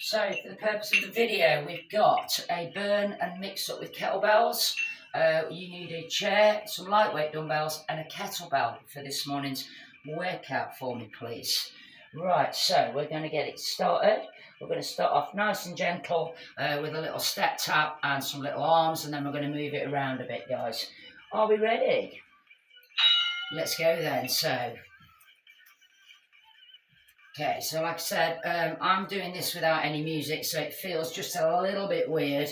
So for the purpose of the video, we've got a burn and mix up with kettlebells. You need a chair, some lightweight dumbbells and a kettlebell for this morning's workout for me, please. Right, so we're going to get it started. We're going to start off nice and gentle with a little step tap and some little arms, and then we're going to move it around a bit, guys. Are we ready? Let's go then. Okay, so like I said, I'm doing this without any music, so it feels just a little bit weird.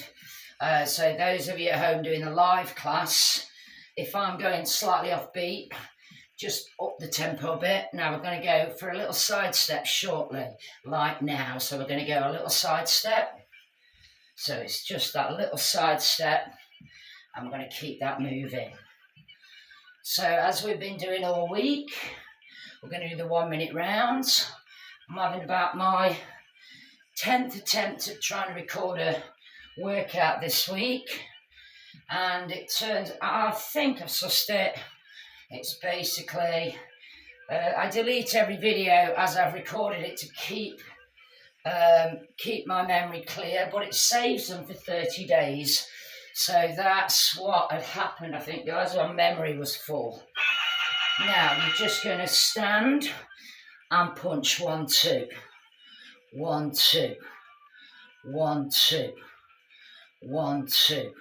So those of you at home doing the live class, if I'm going slightly off beat, just up the tempo a bit. Now we're going to go for a little side step shortly, like now. So we're going to go a little side step. So it's just that little side step, and we're going to keep that moving. So as we've been doing all week, we're going to do the 1 minute rounds. I'm having about my 10th attempt at trying to record a workout this week, and it turns, I think I've sussed it. It's basically, I delete every video as I've recorded it to keep my memory clear, but it saves them for 30 days. So that's what had happened, I think, guys. My memory was full. Now you're just going to stand and punch 1, 2, 1, 2, 1, 2, 1, 2,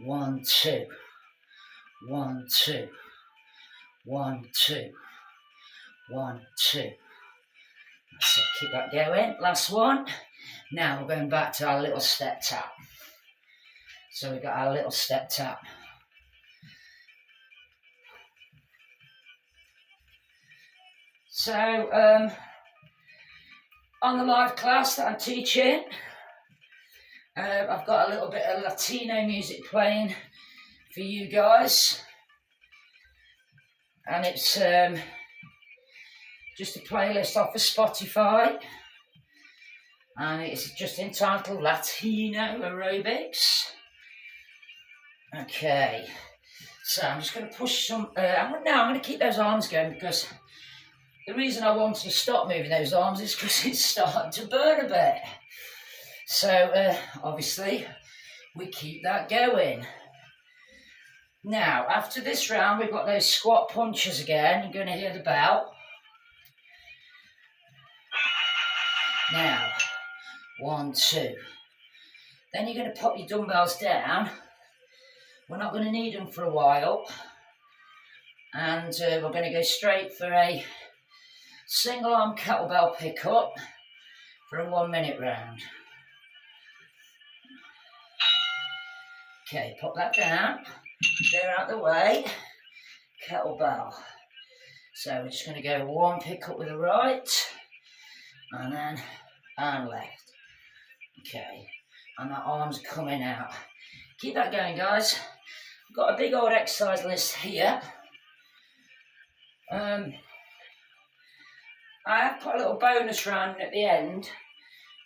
1, 2, 1, 2, 1, 2, 1, 2. So keep that going. Last one. Now we're going back to our little step tap. So we've got our little step tap. So on the live class that I'm teaching, I've got a little bit of Latino music playing for you guys, and it's just a playlist off of Spotify, and it's just entitled Latino Aerobics. Okay, so I'm just going to push some, I'm going to keep those arms going, because the reason I wanted to stop moving those arms is because it's starting to burn a bit. So obviously we keep that going. Now after this round we've got those squat punches again. You're going to hear the bell. Now 1, 2. Then you're going to pop your dumbbells down. We're not going to need them for a while, and we're going to go straight for a single arm kettlebell pickup for a 1 minute round. Okay, pop that down, clear out the way, kettlebell. So we're just going to go 1 pickup with the right, and then and left. Okay, and that arm's coming out. Keep that going, guys. I've got a big old exercise list here. I have put a little bonus round at the end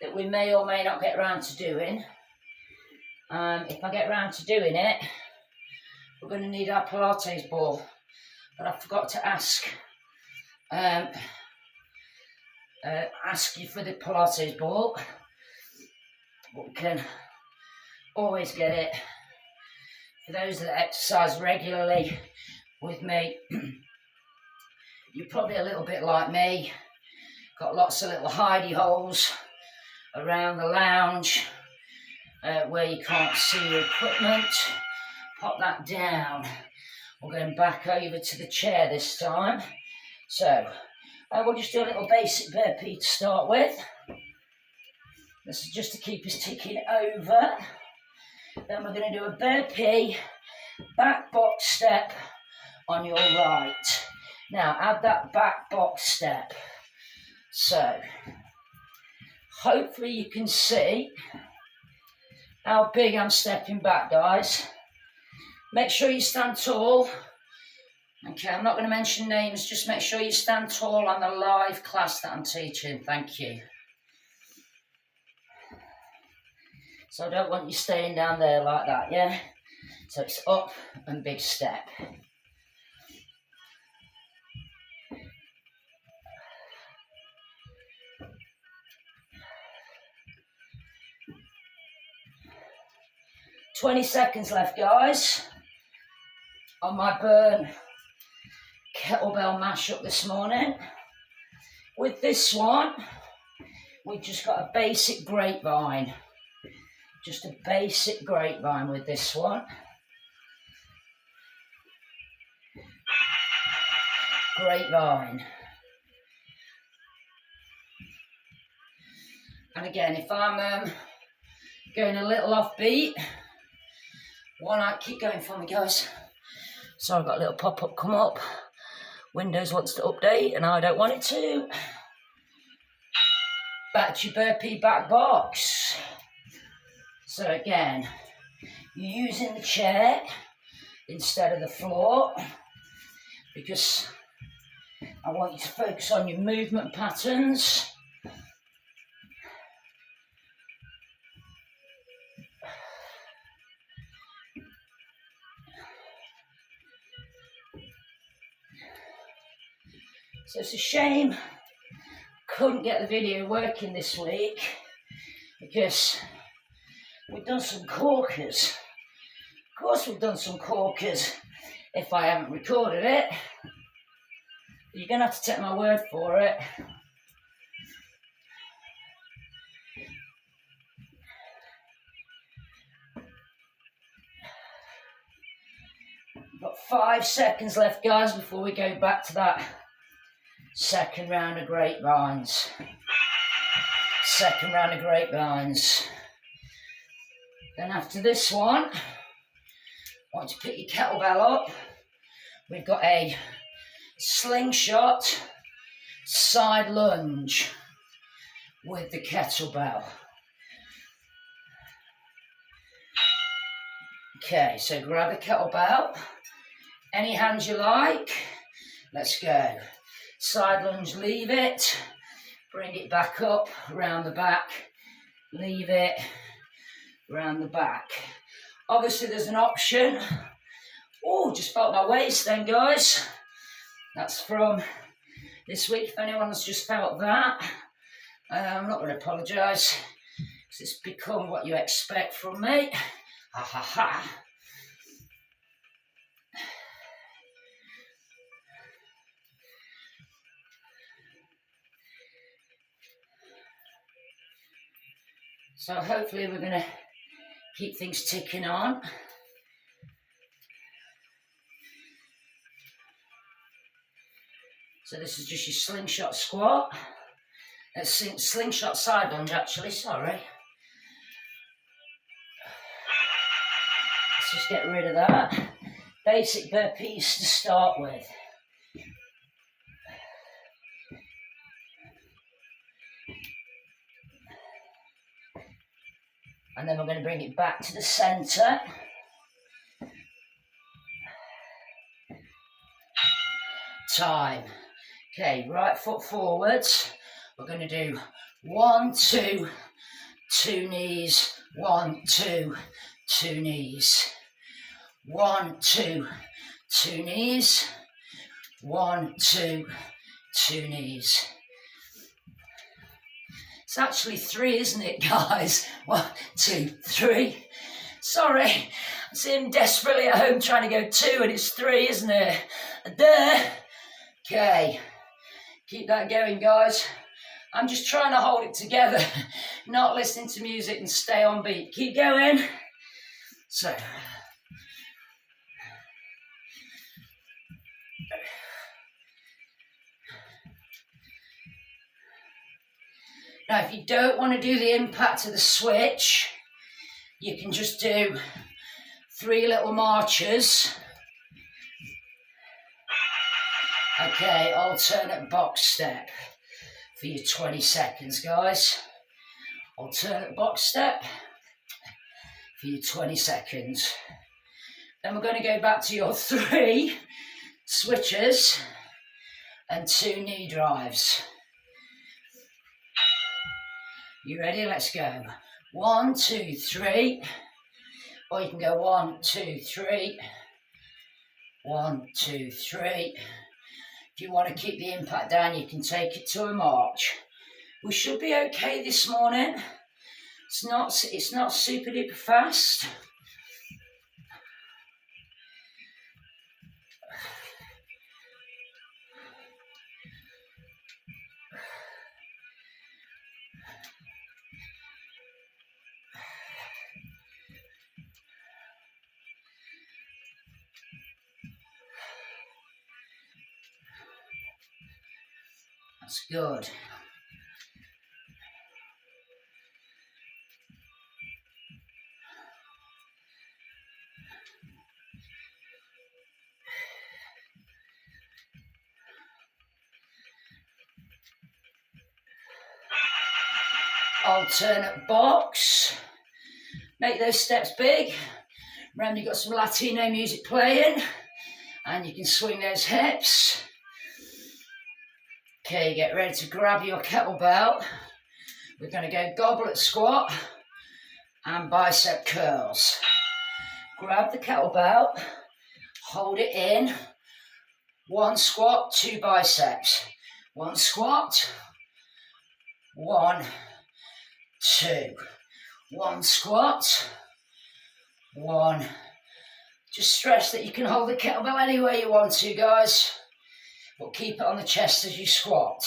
that we may or may not get around to doing. If I get around to doing it, we're going to need our Pilates ball. But I forgot to ask you for the Pilates ball. But we can always get it. For those that exercise regularly with me, you're probably a little bit like me. Got lots of little hidey holes around the lounge where you can't see your equipment. Pop that down. We're going back over to the chair this time. So we'll just do a little basic burpee to start with. This is just to keep us ticking over. Then we're going to do a burpee, back box step on your right. Now add that back box step. So hopefully you can see how big I'm stepping back, guys. Make sure you stand tall. Okay, I'm not going to mention names, just make sure you stand tall on the live class that I'm teaching. Thank you. So I don't want you staying down there like that, yeah? So it's up and big step. 20 seconds left, guys, on my burn kettlebell mashup this morning. With this one, we've just got a basic grapevine. Just a basic grapevine with this one. Grapevine. And again, if I'm going a little off beat, why not keep going for me, guys? So I've got a little pop-up come up. Windows wants to update and I don't want it to. Back to your burpee back box. So again, you're using the chair instead of the floor because I want you to focus on your movement patterns. So it's a shame couldn't get the video working this week because we've done some corkers. Of course we've done some corkers if I haven't recorded it. You're going to have to take my word for it. We've got 5 seconds left, guys, before we go back to that second round of grapevines. Second round of grapevines. Then after this one, I want you to pick your kettlebell up. We've got a slingshot side lunge with the kettlebell. Okay, so grab the kettlebell. Any hands you like. Let's go. Side lunge, leave it. Bring it back up, round the back. Leave it, round the back. Obviously there's an option. Oh, just felt my waist then, guys. That's from this week, if anyone's just felt that. I'm not going to apologise, because it's become what you expect from me. Ha ha ha. So hopefully we're going to keep things ticking on. So this is just your slingshot squat. Slingshot side lunge actually, sorry. Let's just get rid of that. Basic burpees to start with. And then we're going to bring it back to the centre. Time. Okay, right foot forwards. We're going to do 1, 2, 2 knees, 1, 2, 2 knees. 1, 2, 2 knees. 1, 2, 2 knees. It's actually 3, isn't it, guys? 1, 2, 3. Sorry, I see him desperately at home trying to go 2 and it's 3, isn't it? There. Okay, keep that going, guys. I'm just trying to hold it together, not listening to music and stay on beat. Keep going. So. Now, if you don't want to do the impact of the switch, you can just do 3 little marches. Okay, alternate box step for your 20 seconds, guys. Alternate box step for your 20 seconds. Then we're going to go back to your 3 switches and 2 knee drives. You ready? Let's go. 1, 2, 3. Or you can go 1, 2, 3. 1, 2, 3. If you want to keep the impact down, you can take it to a march. We should be okay this morning. It's not super duper fast. That's good. Alternate box. Make those steps big. Remember, you've got some Latino music playing and you can swing those hips. Okay, get ready to grab your kettlebell. We're going to go goblet squat and bicep curls. Grab the kettlebell, hold it in. 1 squat, 2 biceps. 1 squat, 1, 2. 1 squat, 1. Just stress that you can hold the kettlebell any way you want to, guys, but keep it on the chest as you squat.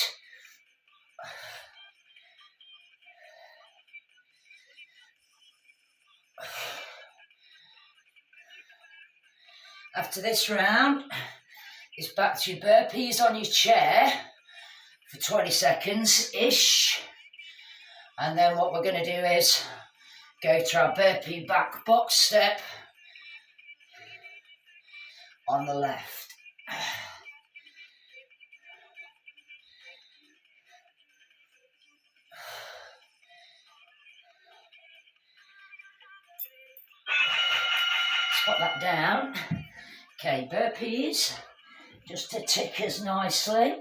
After this round, it's back to burpees on your chair for 20 seconds-ish. And then what we're going to do is go to our burpee back box step on the left. Put that down. Okay, burpees, just to tick us nicely.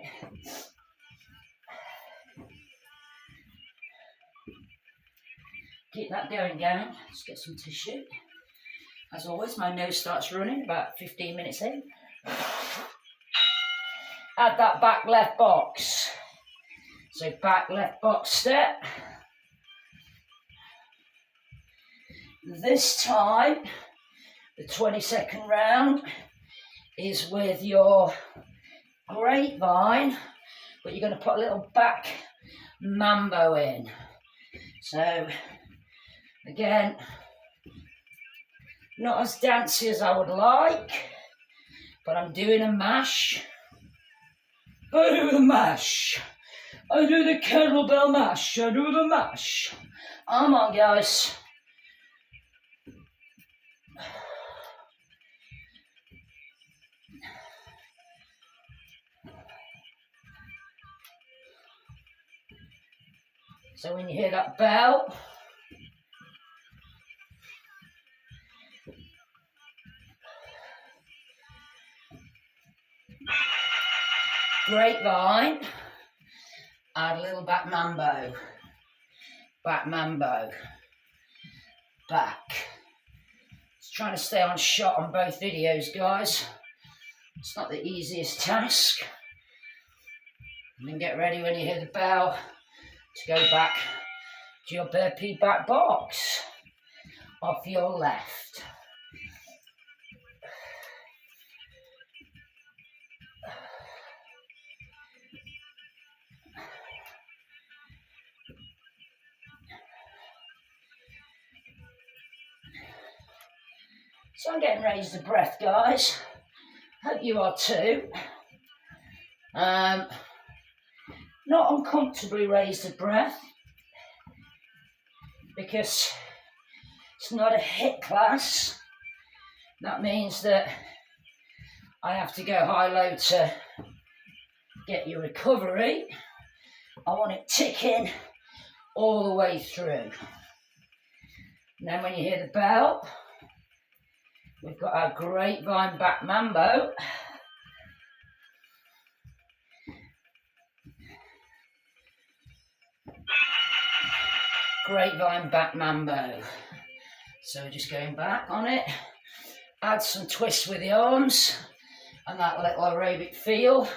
Keep that going, gang. Let's get some tissue. As always, my nose starts running about 15 minutes in. Add that back left box. So back left box step. This time, the 20-second round is with your grapevine, but you're going to put a little back mambo in. So, again, not as dancey as I would like, but I'm doing a mash. I do the mash. I do the kettlebell mash. I do the mash. Come on, guys. So when you hear that bell, grapevine, add a little back mambo, back mambo, back. Just trying to stay on shot on both videos, guys. It's not the easiest task. And then get ready when you hear the bell to go back to your burpee back box off your left. So I'm getting raised to breath, guys. Hope you are too. Not uncomfortably raised to breath, because it's not a HIIT class. That means that I have to go high-low to get your recovery. I want it ticking all the way through. And then when you hear the bell, we've got our grapevine back mambo. Grapevine back mambo. So we're just going back on it. Add some twists with the arms and that little aerobic feel.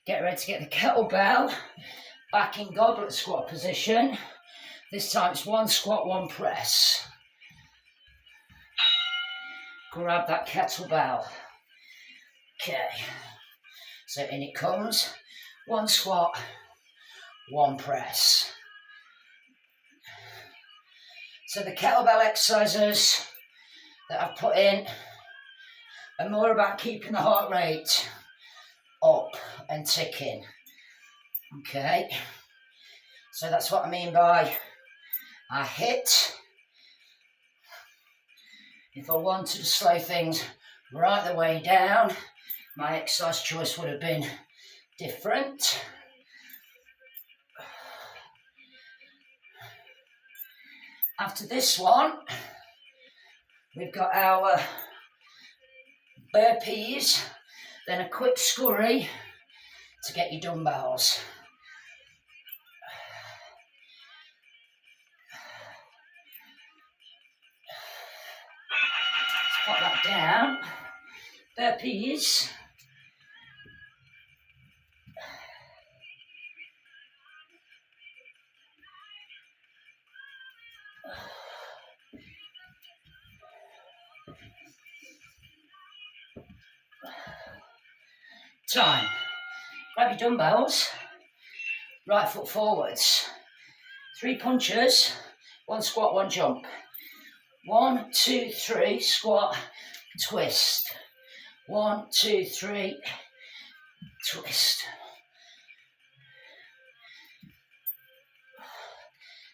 Get ready to get the kettlebell back in goblet squat position. This time it's 1 squat, 1 press. Grab that kettlebell. Okay. So in it comes. 1 squat, 1 press. So the kettlebell exercises that I've put in are more about keeping the heart rate up and ticking. Okay, so that's what I mean by I hit. If I wanted to slow things right the way down, my exercise choice would have been different. After this one, we've got our burpees, then a quick scurry to get your dumbbells. Let's pop that down. Burpees. Time. Grab your dumbbells, right foot forwards. 3 punches, 1 squat, 1 jump. 1, 2, 3, squat, twist. 1, 2, 3, twist.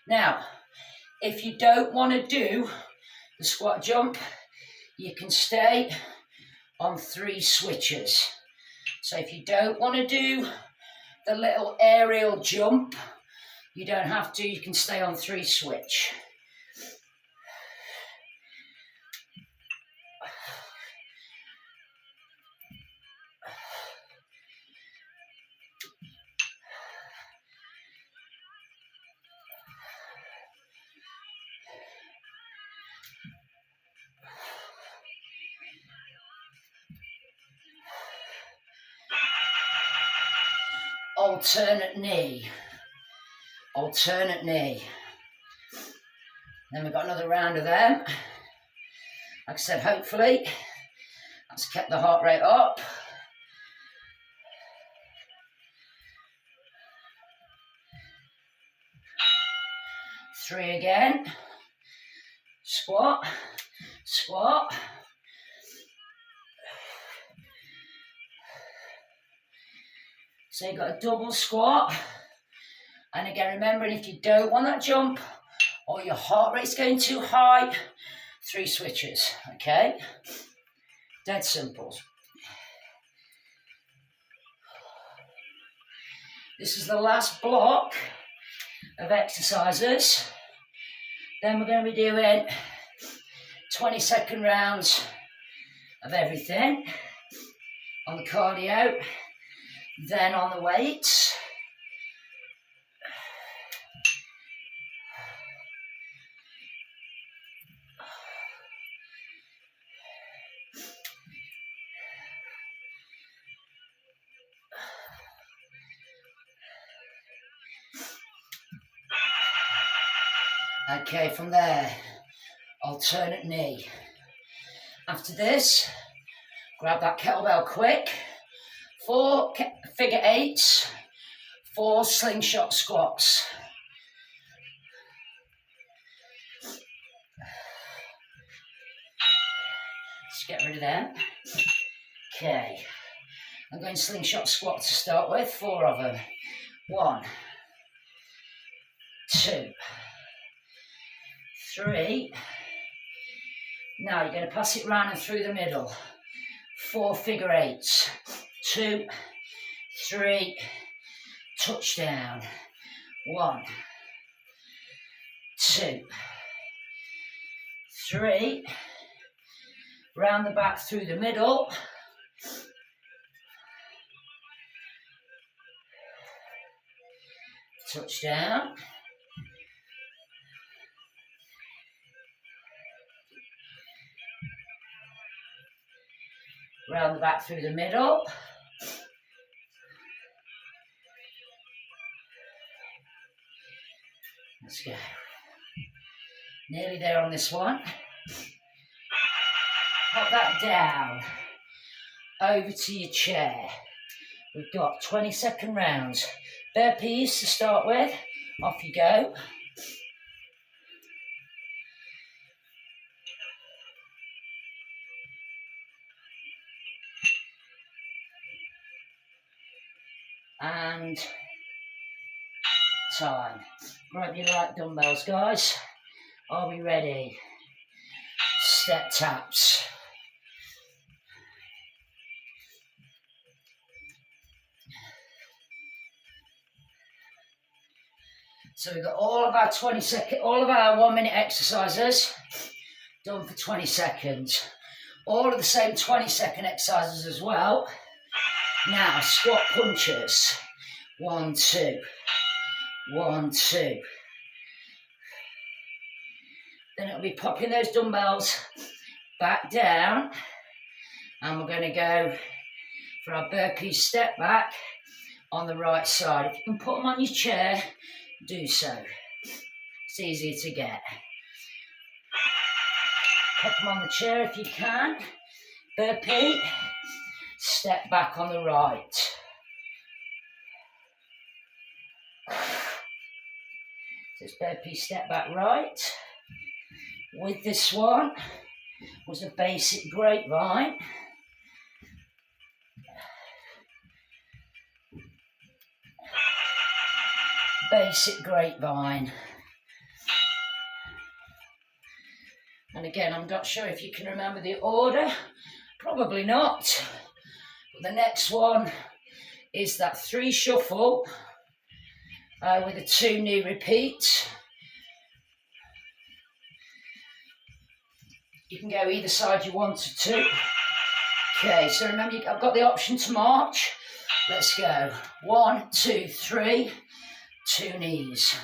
Now, if you don't want to do the squat jump, you can stay on 3 switches. So if you don't want to do the little aerial jump, you don't have to, you can stay on 3 switch. Alternate knee. Alternate knee. Then we've got another round of them. Like I said, hopefully that's kept the heart rate up. Three again. Squat, squat. So you've got a double squat. And again, remembering if you don't want that jump or your heart rate's going too high, 3 switches, okay? Dead simple. This is the last block of exercises. Then we're going to be doing 20-second rounds of everything on the cardio, then on the weights. Okay, from there, alternate knee. After this, grab that kettlebell quick. 4 figure 8s, 4 slingshot squats. Let's get rid of them. Okay, I'm going slingshot squat to start with, 4 of them. 1, 2, 3. Now you're going to pass it round and through the middle. 4 figure 8s. 2, 3, touchdown. 1, 2, 3. Round the back through the middle. Touchdown. Round the back through the middle. Let's go. Nearly there on this one. Pop that down. Over to your chair. We've got 20-second rounds. Burpees to start with. Off you go. And time. Grab your light dumbbells, guys. Are we ready? Step taps. So we've got all of our 1 minute exercises done for 20 seconds. All of the same 20-second exercises as well. Now, squat punches. 1, 2. 1, 2. Then it'll be popping those dumbbells back down. And we're going to go for our burpee step back on the right side. If you can put them on your chair, do so. It's easier to get. Put them on the chair if you can. Burpee. Step back on the right. Just burpee, step back right. With this one was a basic grapevine. Basic grapevine. And again, I'm not sure if you can remember the order. Probably not. But the next one is that 3 shuffle with a 2 knee repeat. You can go either side you want to. Okay, so remember, I've got the option to march. Let's go. 1, 2, 3, 2 knees.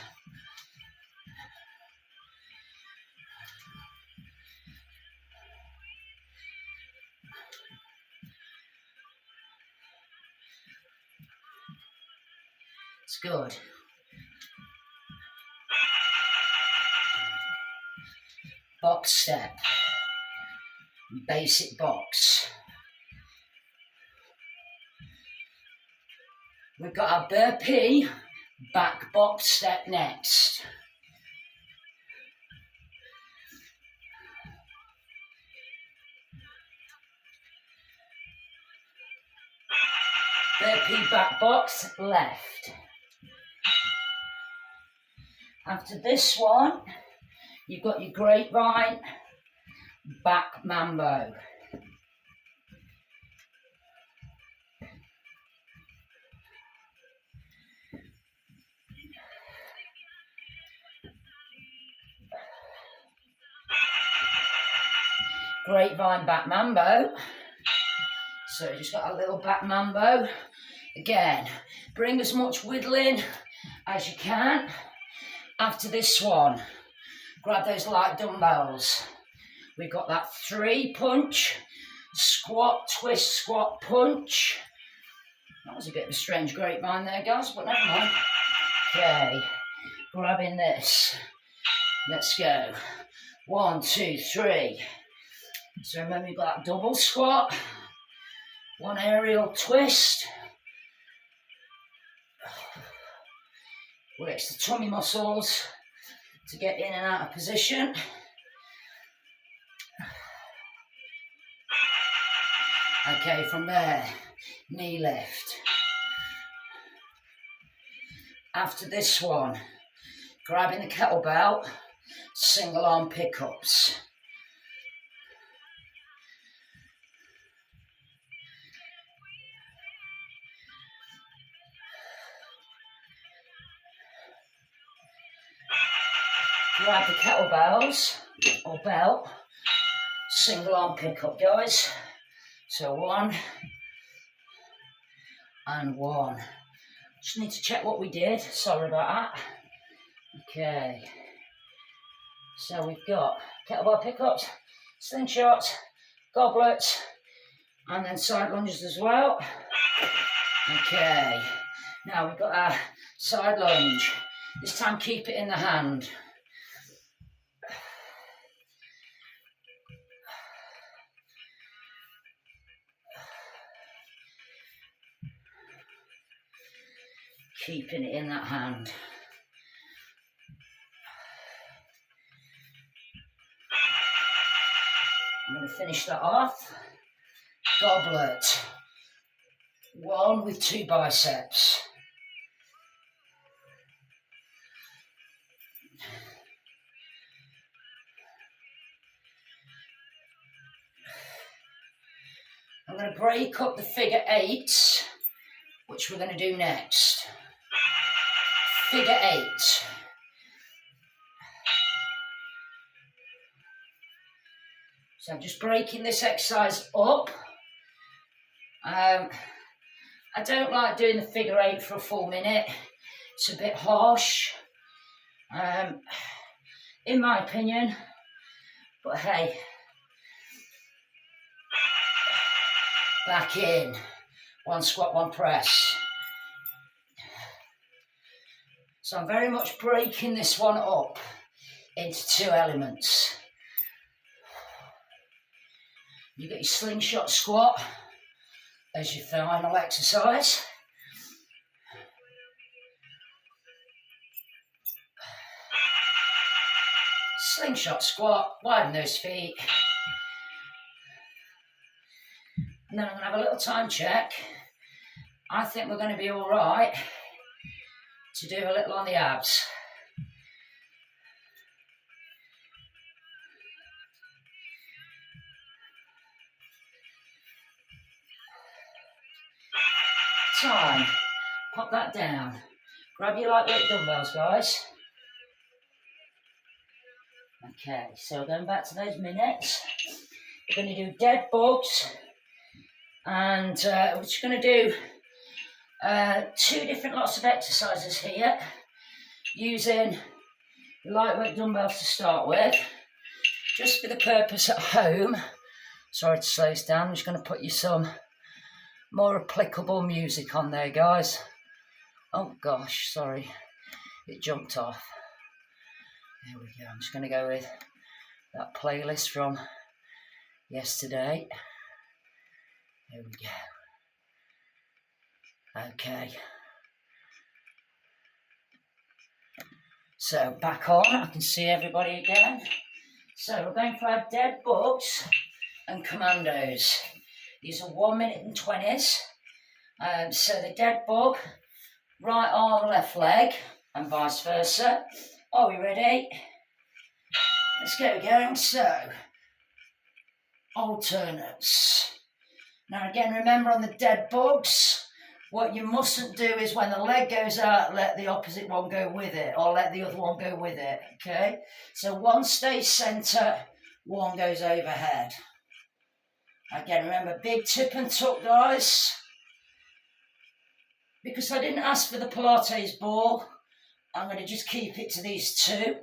It's good. Box step. Basic box. We've got our burpee back box step next. Burpee back box left. After this one, you've got your grapevine back mambo. Grapevine back mambo. So just got a little back mambo. Again, bring as much whittling as you can. After this one, grab those light dumbbells. We've got that 3 punch, squat, twist, squat, punch. That was a bit of a strange grapevine there, guys, but never mind. Okay, grabbing this. Let's go. 1, 2, 3. So remember, you've got that double squat, 1 aerial twist. Works the tummy muscles to get in and out of position. Okay, from there, knee lift. After this one, grabbing the kettlebell, single arm pickups. Grab the kettlebells or belt, single arm pickup, guys. So 1 and 1. Just need to check what we did. Sorry about that. Okay. So we've got kettlebell pickups, slingshots, goblets, and then side lunges as well. Okay. Now we've got our side lunge. This time keep it in the hand. Keeping it in that hand. I'm going to finish that off. Goblet. 1 with 2 biceps. going to break up the figure eights, which we're going to do next. Figure eight. So I'm just breaking this exercise up. I don't like doing the figure eight for a full minute. It's a bit harsh, in my opinion, but hey. Back in, one squat, one press. So I'm very much breaking this one up into two elements. You get your slingshot squat as your final exercise. Slingshot squat, widen those feet. And then I'm going to have a little time check. I think we're going to be all right to do a little on the abs. Time. Pop that down. Grab your lightweight dumbbells, guys. Okay, so going back to those minutes. We're going to do dead bugs. And we're just going to do two different lots of exercises here, using lightweight dumbbells to start with, just for the purpose at home. Sorry to slow this down, I'm just going to put you some more applicable music on there, guys. Oh gosh, sorry, it jumped off. There we go, I'm just going to go with that playlist from yesterday. There we go. Okay. So back on, I can see everybody again. So we're going for our dead bugs and commandos. These are 1 minute and 20s. So the dead bug, right arm, left leg, and vice versa. Are we ready? Let's get going. So, alternates. Now again, remember on the dead bugs, what you mustn't do is when the leg goes out, let the opposite one go with it, or let the other one go with it, okay? So one stays centre, one goes overhead. Again, remember, big tip and tuck, guys. Because I didn't ask for the Pilates ball, I'm going to just keep it to these two.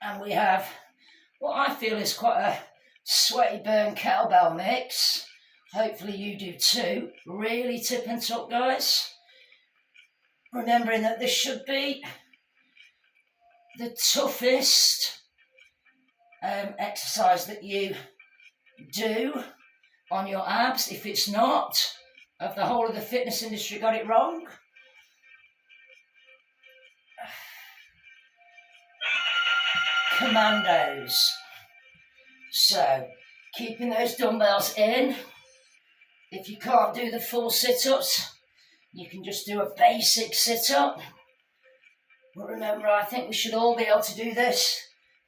And we have what I feel is quite a sweaty burn kettlebell mix. Hopefully you do too. Really tip and tuck, guys. Remembering that this should be the toughest exercise that you do on your abs. If it's not, of the whole of the fitness industry got it wrong. Commandos. So, keeping those dumbbells in. If you can't do the full sit-ups, you can just do a basic sit-up. But remember, I think we should all be able to do this,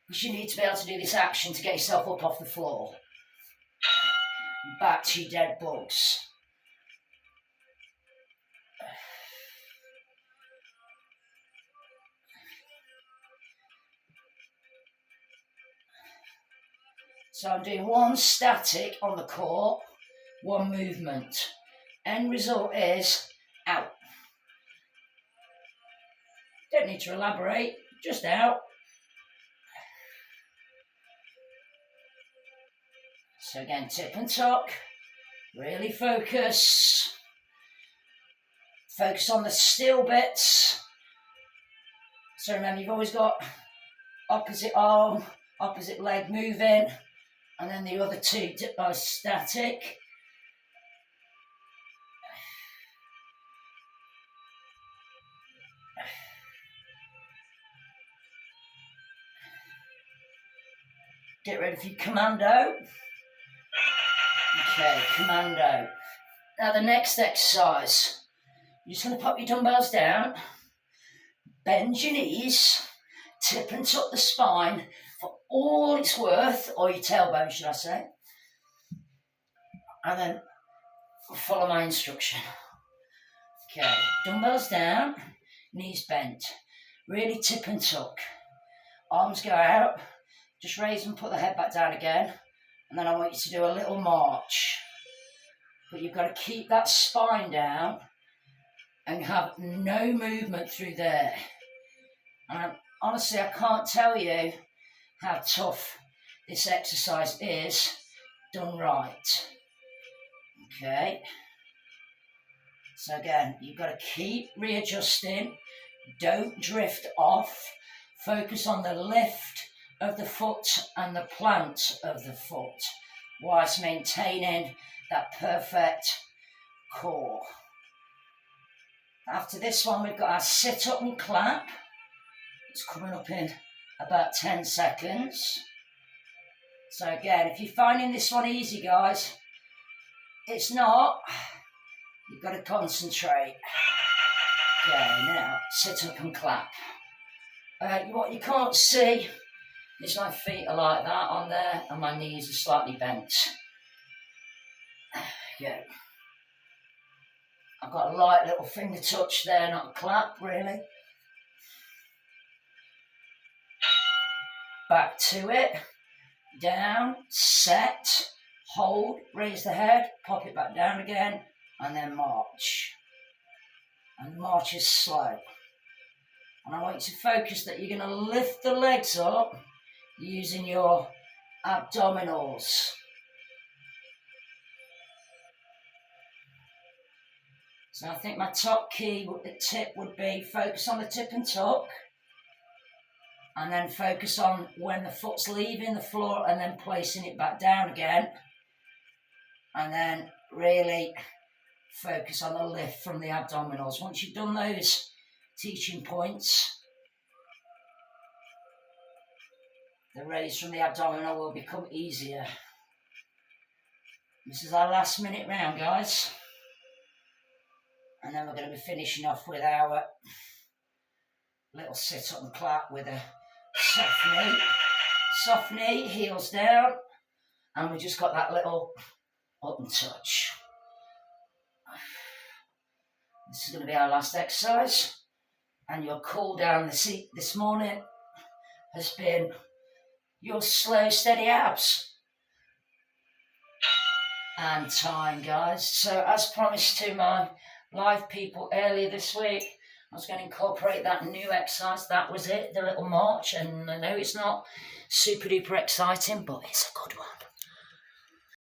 because you need to be able to do this action to get yourself up off the floor. Back to your dead bugs. So I'm doing one static on the core, one movement. End result is out. Don't need to elaborate, just out. So again, tip and tuck, really focus. Focus on the still bits. So remember, you've always got opposite arm, opposite leg moving, and then the other two are static. Get ready for your commando. Okay, commando. Now the next exercise, you're just going to pop your dumbbells down, bend your knees, tip and tuck the spine for all it's worth, or your tailbone should I say. and then follow my instruction. Okay, dumbbells down, knees bent, really tip and tuck. Arms go out, just raise and put the head back down again, and then I want you to do a little march. But you've got to keep that spine down and have no movement through there. And honestly, I can't tell you how tough this exercise is done right. Okay. So again, you've got to keep readjusting. Don't drift off. Focus on the lift of the foot and the plant of the foot whilst maintaining that perfect core. After this one, we've got our sit up and clap. It's coming up in about 10 seconds. So again, if you're finding this one easy, guys, it's not. You've got to concentrate. Okay, now sit up and clap. What you can't see is my feet are like that on there and my knees are slightly bent. Go. I've got a light little finger touch there, not a clap really. Back to it. Down, set, hold, raise the head, pop it back down again, and then march. And march is slow. And I want you to focus that you're going to lift the legs up using your abdominals. So I think my top key tip would be focus on the tip and tuck. And then focus on when the foot's leaving the floor and then placing it back down again. And then really focus on the lift from the abdominals. Once you've done those teaching points, the raise from the abdominal will become easier. This is our last minute round, guys. And then we're going to be finishing off with our little sit up and clap with a soft knee, heels down, and we just got that little up and touch. This is going to be our last exercise, and your cool down this morning has been your slow, steady abs. And time, guys. So as promised to my live people earlier this week, I was going to incorporate that new exercise. That was it, the little march. And I know it's not super duper exciting, but it's a good one.